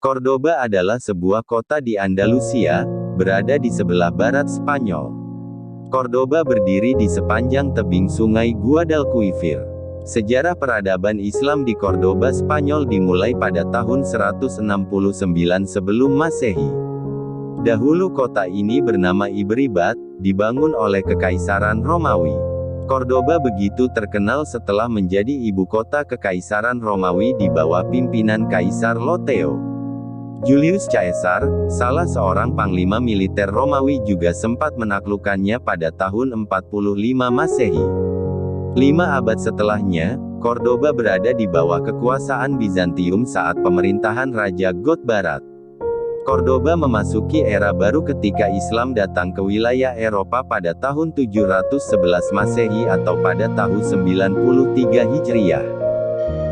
Cordoba adalah sebuah kota di Andalusia, berada di sebelah barat Spanyol. Cordoba berdiri di sepanjang tebing sungai Guadalquivir. Sejarah peradaban Islam di Cordoba Spanyol dimulai pada tahun 169 sebelum Masehi. Dahulu kota ini bernama Ibribat, dibangun oleh Kekaisaran Romawi. Cordoba begitu terkenal setelah menjadi ibu kota Kekaisaran Romawi di bawah pimpinan Kaisar Loteo. Julius Caesar, salah seorang panglima militer Romawi juga sempat menaklukkannya pada tahun 45 Masehi. 5 abad setelahnya, Cordoba berada di bawah kekuasaan Bizantium saat pemerintahan Raja Goth Barat. Cordoba memasuki era baru ketika Islam datang ke wilayah Eropa pada tahun 711 Masehi atau pada tahun 93 Hijriah.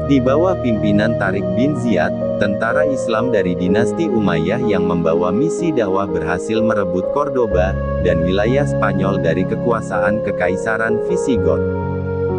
Di bawah pimpinan Tariq bin Ziyad, tentara Islam dari dinasti Umayyah yang membawa misi dakwah berhasil merebut Cordoba, dan wilayah Spanyol dari kekuasaan Kekaisaran Visigoth.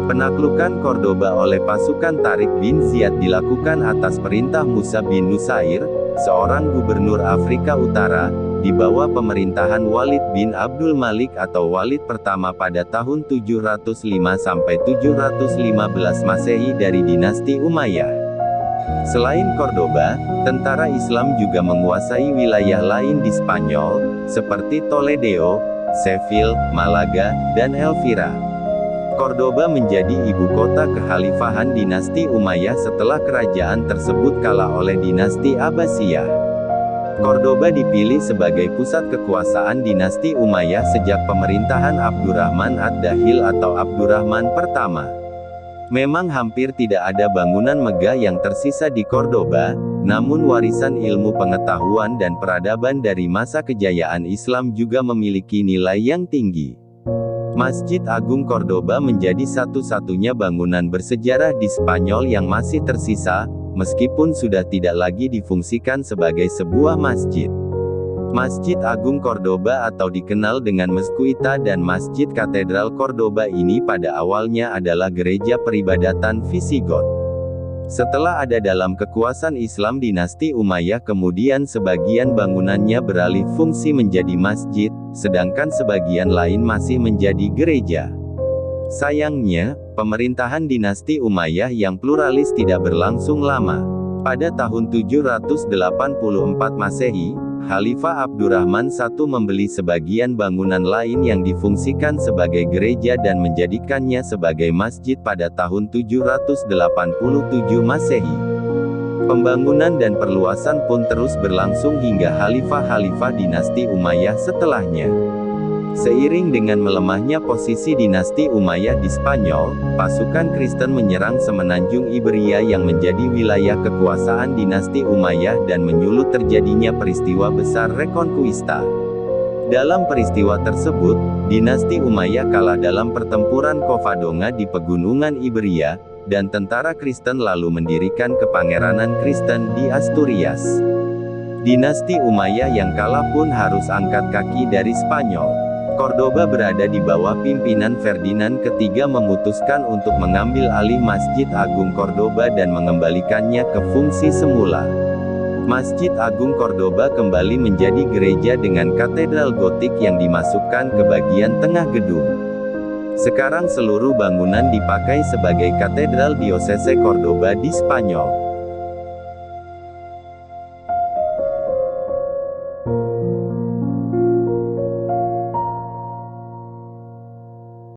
Penaklukan Cordoba oleh pasukan Tariq bin Ziyad dilakukan atas perintah Musa bin Nusair, seorang gubernur Afrika Utara, di bawah pemerintahan Walid bin Abdul Malik atau Walid pertama pada tahun 705–715 Masehi dari dinasti Umayyah. Selain Cordoba, tentara Islam juga menguasai wilayah lain di Spanyol, seperti Toledo, Seville, Malaga, dan Elvira. Cordoba menjadi ibu kota kekhalifahan dinasti Umayyah setelah kerajaan tersebut kalah oleh dinasti Abbasiyah. Cordoba dipilih sebagai pusat kekuasaan dinasti Umayyah sejak pemerintahan Abdurrahman ad-Dakhil atau Abdurrahman pertama. Memang hampir tidak ada bangunan megah yang tersisa di Cordoba, namun warisan ilmu pengetahuan dan peradaban dari masa kejayaan Islam juga memiliki nilai yang tinggi. Masjid Agung Cordoba menjadi satu-satunya bangunan bersejarah di Spanyol yang masih tersisa, meskipun sudah tidak lagi difungsikan sebagai sebuah masjid. Masjid Agung Cordoba atau dikenal dengan Mezquita dan Masjid Katedral Cordoba ini pada awalnya adalah gereja peribadatan Visigoth. Setelah ada dalam kekuasaan Islam dinasti Umayyah, kemudian sebagian bangunannya beralih fungsi menjadi masjid, sedangkan sebagian lain masih menjadi gereja. Sayangnya, pemerintahan dinasti Umayyah yang pluralis tidak berlangsung lama. Pada tahun 784 Masehi, Khalifah Abdurrahman I membeli sebagian bangunan lain yang difungsikan sebagai gereja dan menjadikannya sebagai masjid pada tahun 787 Masehi. Pembangunan dan perluasan pun terus berlangsung hingga khalifah-khalifah dinasti Umayyah setelahnya. Seiring dengan melemahnya posisi dinasti Umayyah di Spanyol, pasukan Kristen menyerang semenanjung Iberia yang menjadi wilayah kekuasaan dinasti Umayyah dan menyulut terjadinya peristiwa besar Reconquista. Dalam peristiwa tersebut, dinasti Umayyah kalah dalam pertempuran Covadonga di pegunungan Iberia, dan tentara Kristen lalu mendirikan kepangeranan Kristen di Asturias. Dinasti Umayyah yang kalah pun harus angkat kaki dari Spanyol. Cordoba berada di bawah pimpinan Ferdinand III memutuskan untuk mengambil alih Masjid Agung Cordoba dan mengembalikannya ke fungsi semula. Masjid Agung Cordoba kembali menjadi gereja dengan katedral gotik yang dimasukkan ke bagian tengah gedung. Sekarang seluruh bangunan dipakai sebagai katedral diosese Cordoba di Spanyol.